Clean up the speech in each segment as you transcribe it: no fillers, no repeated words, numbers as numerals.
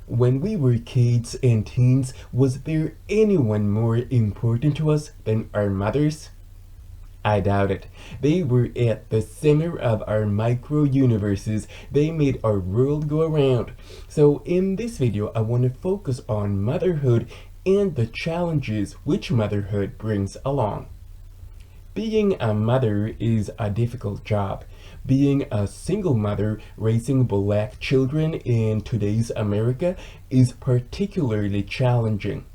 When we were kids and teens, was there anyone more important to us than our mothers? I doubt it. They were at the center of our micro universes. They made our world go around. So, in this video, I want to focus on motherhood and the challenges which motherhood brings along. Being a mother is a difficult job. Being a single mother raising black children in today's America is particularly challenging.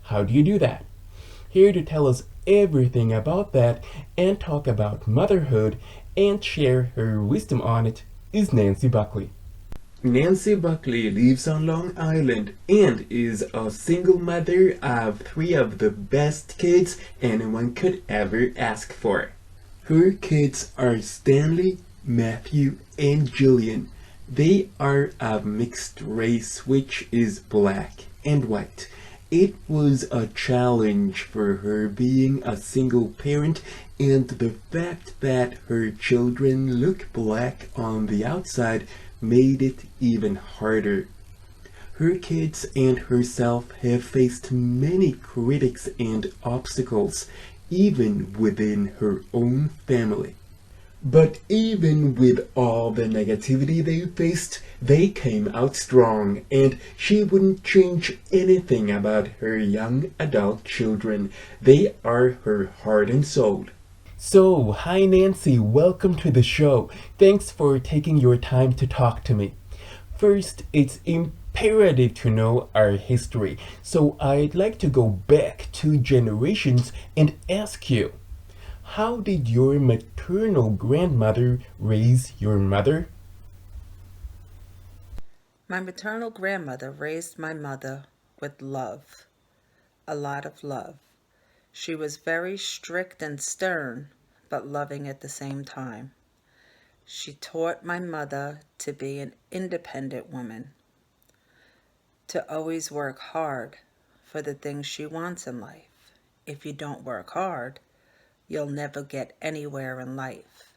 How do you do that? Here to tell us everything about that and talk about motherhood and share her wisdom on it is Nancy Buckley. Nancy Buckley lives on Long Island and is a single mother of three of the best kids anyone could ever ask for. Her kids are Stanley, Matthew, and Julian. They are of mixed race, which is black and white. It was a challenge for her being a single parent, and the fact that her children look black on the outside made it even harder. Her kids and herself have faced many critics and obstacles, even within her own family. But even with all the negativity they faced, they came out strong, and she wouldn't change anything about her young adult children. They are her heart and soul. So, hi Nancy, welcome to the show. Thanks for taking your time to talk to me. First, it's imperative to know our history, so I'd like to go back 2 generations and ask you, how did your maternal grandmother raise your mother? My maternal grandmother raised my mother with love, a lot of love. She was very strict and stern, but loving at the same time. She taught my mother to be an independent woman, to always work hard for the things she wants in life. If you don't work hard, you'll never get anywhere in life.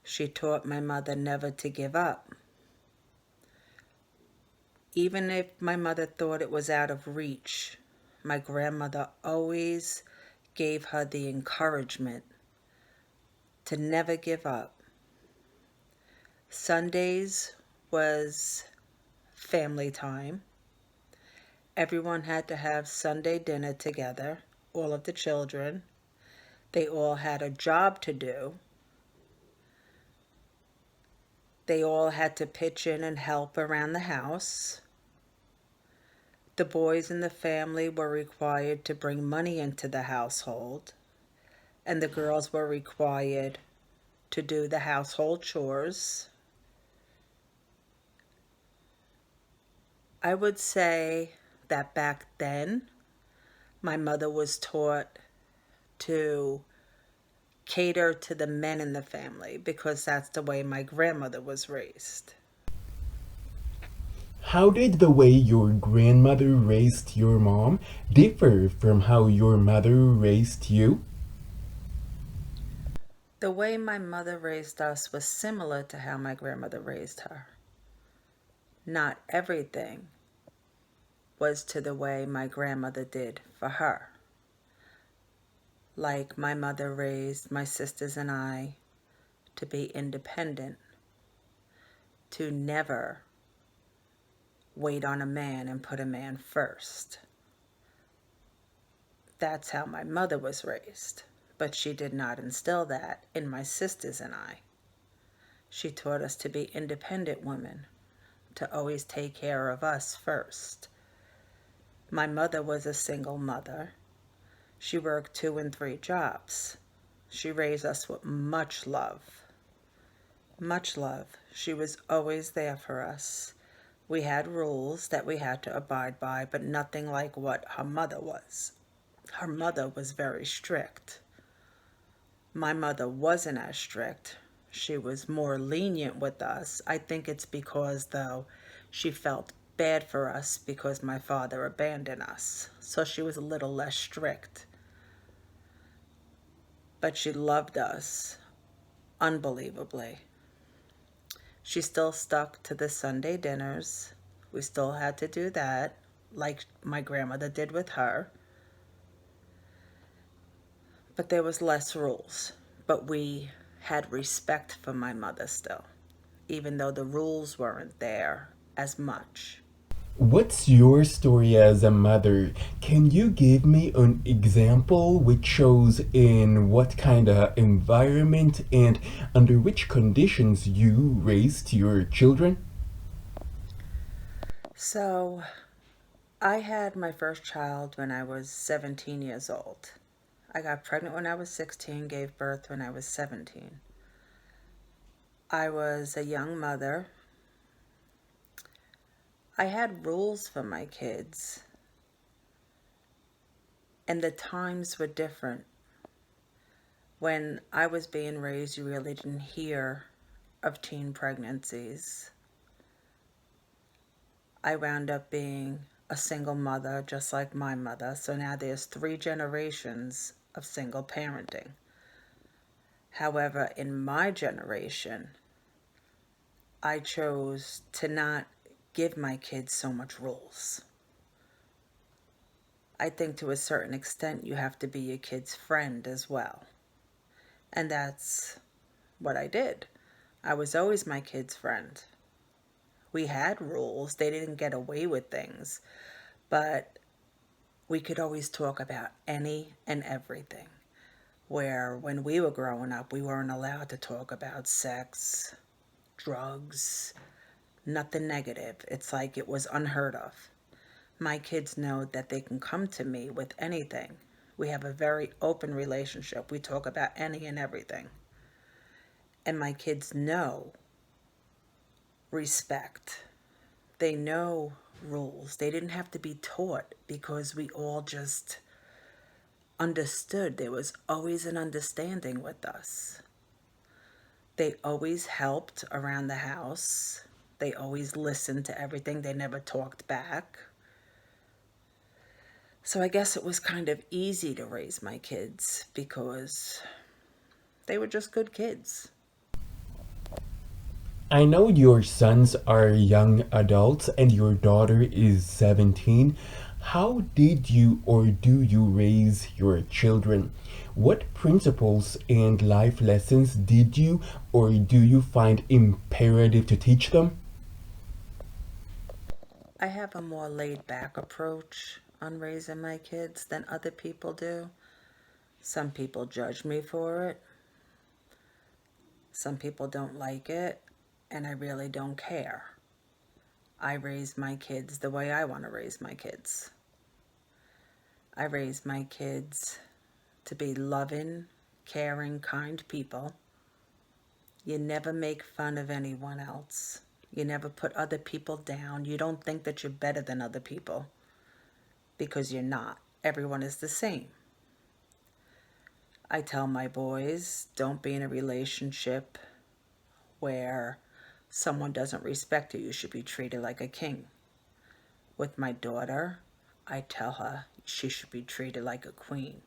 She taught my mother never to give up. Even if my mother thought it was out of reach, my grandmother always gave her the encouragement to never give up. Sundays was family time. Everyone had to have Sunday dinner together, all of the children. They all had a job to do. They all had to pitch in and help around the house. The boys in the family were required to bring money into the household, and the girls were required to do the household chores. I would say that back then, my mother was taught to cater to the men in the family because that's the way my grandmother was raised. How did the way your grandmother raised your mom differ from how your mother raised you? The way my mother raised us was similar to how my grandmother raised her. Not everything was to the way my grandmother did for her. Like my mother raised my sisters and I to be independent, to never wait on a man and put a man first. That's how my mother was raised, but she did not instill that in my sisters and I. She taught us to be independent women, to always take care of us first. My mother was a single mother. She worked 2 and 3 jobs. She raised us with much love. Much love. She was always there for us. We had rules that we had to abide by, but nothing like what her mother was. Her mother was very strict. My mother wasn't as strict. She was more lenient with us. I think it's because, though, she felt bad for us because my father abandoned us. So she was a little less strict. But she loved us unbelievably. She still stuck to the Sunday dinners. We still had to do that, like my grandmother did with her, but there was less rules. But we had respect for my mother still, even though the rules weren't there as much. What's your story as a mother? Can you give me an example which shows in what kind of environment and under which conditions you raised your children? So, I had my first child when I was 17 years old. I got pregnant when I was 16, gave birth when I was 17. I was a young mother. I had rules for my kids, and the times were different. When I was being raised, you really didn't hear of teen pregnancies. I wound up being a single mother, just like my mother. So now there's 3 generations of single parenting. However, in my generation, I chose to not give my kids so much rules. I think to a certain extent you have to be your kid's friend as well. And that's what I did. I was always my kid's friend. We had rules. They didn't get away with things, but we could always talk about any and everything. Where when we were growing up, we weren't allowed to talk about sex, drugs, nothing negative. It's like it was unheard of. My kids know that they can come to me with anything. We have a very open relationship. We talk about any and everything. And my kids know respect. They know rules. They didn't have to be taught because we all just understood. There was always an understanding with us. They always helped around the house. They always listened to everything. They never talked back. So I guess it was kind of easy to raise my kids because they were just good kids. I know your sons are young adults and your daughter is 17. How did you or do you raise your children? What principles and life lessons did you or do you find imperative to teach them? I have a more laid back approach on raising my kids than other people do. Some people judge me for it. Some people don't like it, and I really don't care. I raise my kids the way I want to raise my kids. I raise my kids to be loving, caring, kind people. You never make fun of anyone else. You never put other people down. You don't think that you're better than other people because you're not. Everyone is the same. I tell my boys, don't be in a relationship where someone doesn't respect you. You should be treated like a king. With my daughter, I tell her she should be treated like a queen.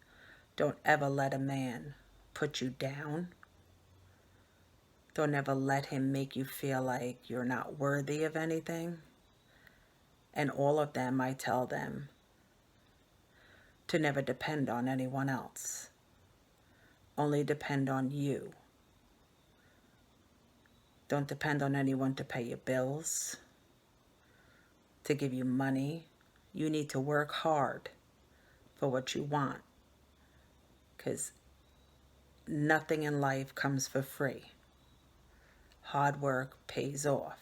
Don't ever let a man put you down. Don't ever let him make you feel like you're not worthy of anything. And all of them, I tell them to never depend on anyone else. Only depend on you. Don't depend on anyone to pay your bills, to give you money. You need to work hard for what you want, because nothing in life comes for free. Hard work pays off.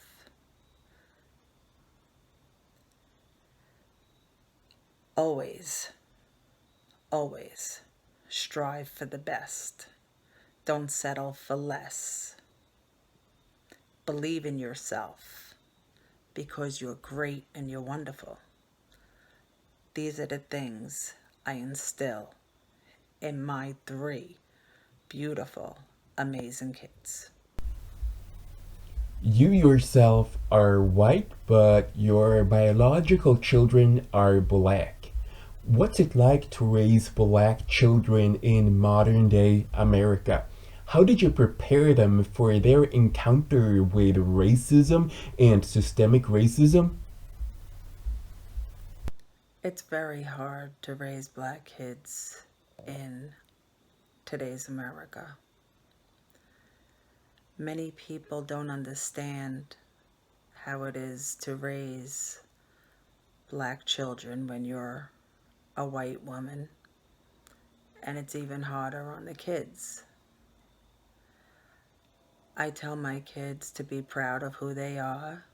Always, always strive for the best. Don't settle for less. Believe in yourself because you're great and you're wonderful. These are the things I instill in my 3 beautiful, amazing kids. You yourself are white, but your biological children are black. What's it like to raise black children in modern day America? How did you prepare them for their encounter with racism and systemic racism? It's very hard to raise black kids in today's America. Many people don't understand how it is to raise black children when you're a white woman, and it's even harder on the kids. I tell my kids to be proud of who they are,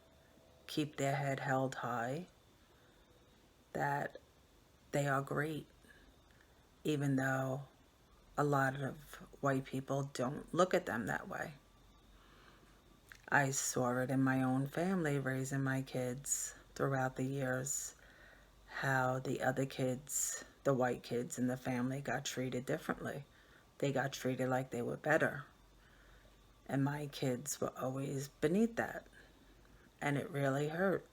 keep their head held high, that they are great, even though a lot of white people don't look at them that way. I saw it in my own family raising my kids throughout the years, how the other kids, the white kids in the family, got treated differently. They got treated like they were better. And my kids were always beneath that. And it really hurt.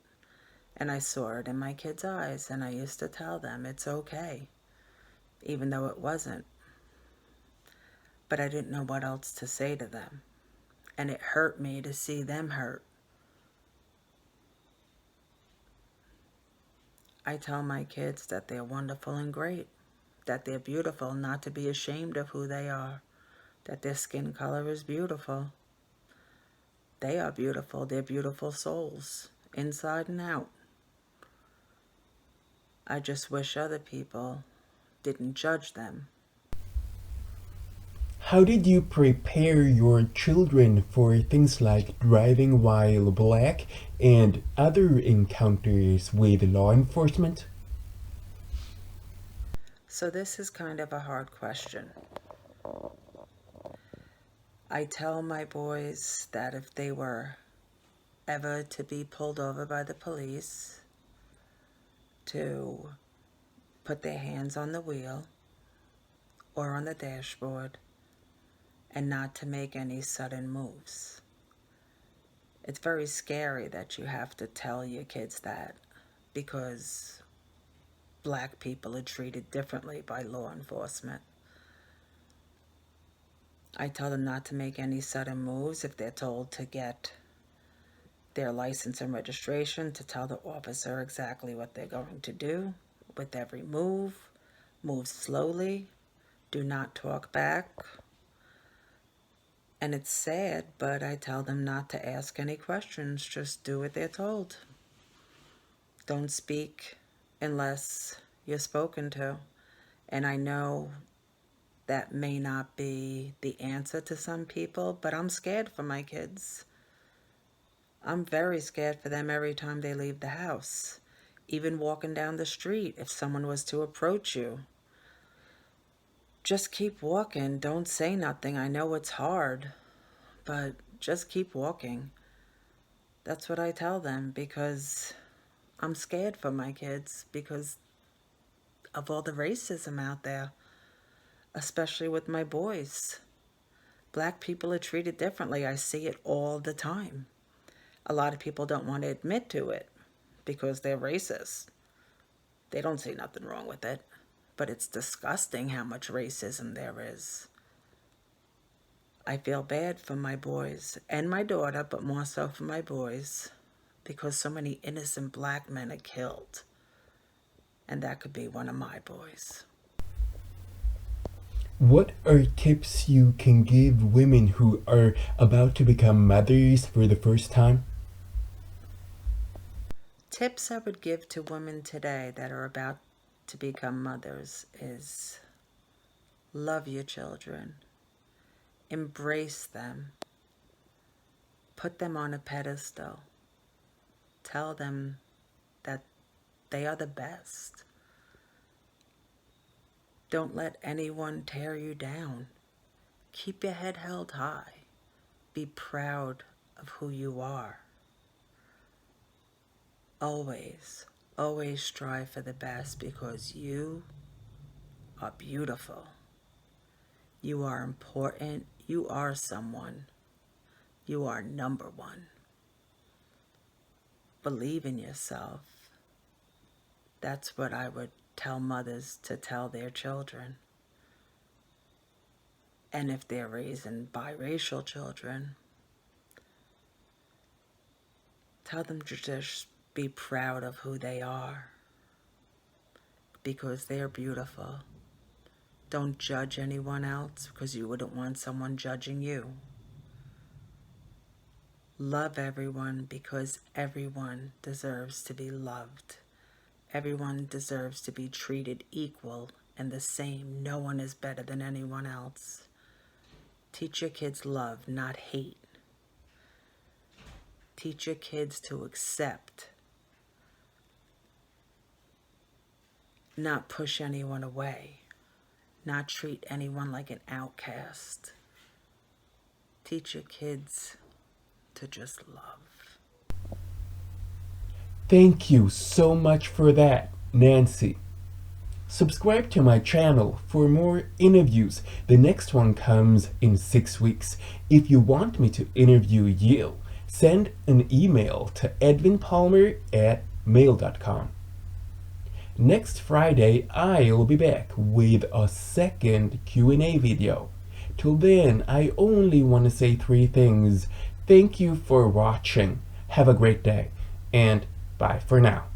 And I saw it in my kids' eyes, and I used to tell them it's okay, even though it wasn't. But I didn't know what else to say to them. And it hurt me to see them hurt. I tell my kids that they're wonderful and great, that they're beautiful, not to be ashamed of who they are, that their skin color is beautiful. They are beautiful. They're beautiful souls, inside and out. I just wish other people didn't judge them. How did you prepare your children for things like driving while black and other encounters with law enforcement? So this is kind of a hard question. I tell my boys that if they were ever to be pulled over by the police, to put their hands on the wheel or on the dashboard and not to make any sudden moves. It's very scary that you have to tell your kids that, because black people are treated differently by law enforcement. I tell them not to make any sudden moves. If they're told to get their license and registration, to tell the officer exactly what they're going to do with every move. Move slowly. Do not talk back. And it's sad, but I tell them not to ask any questions. Just do what they're told. Don't speak unless you're spoken to. And I know that may not be the answer to some people, but I'm scared for my kids. I'm very scared for them every time they leave the house. Even walking down the street, if someone was to approach you, just keep walking. Don't say nothing. I know it's hard, but just keep walking. That's what I tell them, because I'm scared for my kids because of all the racism out there, especially with my boys. Black people are treated differently. I see it all the time. A lot of people don't want to admit to it because they're racist. They don't see nothing wrong with it, but it's disgusting how much racism there is. I feel bad for my boys and my daughter, but more so for my boys, because so many innocent black men are killed. And that could be one of my boys. What are tips you can give women who are about to become mothers for the first time? Tips I would give to women today that are about to become mothers is love your children, embrace them, put them on a pedestal, tell them that they are the best. Don't let anyone tear you down. Keep your head held high. Be proud of who you are. Always, always strive for the best, because you are beautiful. You are important. You are someone. You are number one. Believe in yourself. That's what I would tell mothers to tell their children. And if they're raising biracial children, tell them to just be proud of who they are. because they are beautiful. Don't judge anyone else because you wouldn't want someone judging you. Love everyone because everyone deserves to be loved. Everyone deserves to be treated equal and the same. No one is better than anyone else. Teach your kids love, not hate. Teach your kids to accept, not push anyone away, not treat anyone like an outcast. Teach your kids to just love. Thank you so much for that, Nancy. Subscribe to my channel for more interviews. The next one comes in 6 weeks. If you want me to interview you, send an email to edwinpalmer@mail.com. Next Friday, I'll be back with a second Q&A video. Till then, I only want to say 3 things. Thank you for watching. Have a great day, and bye for now.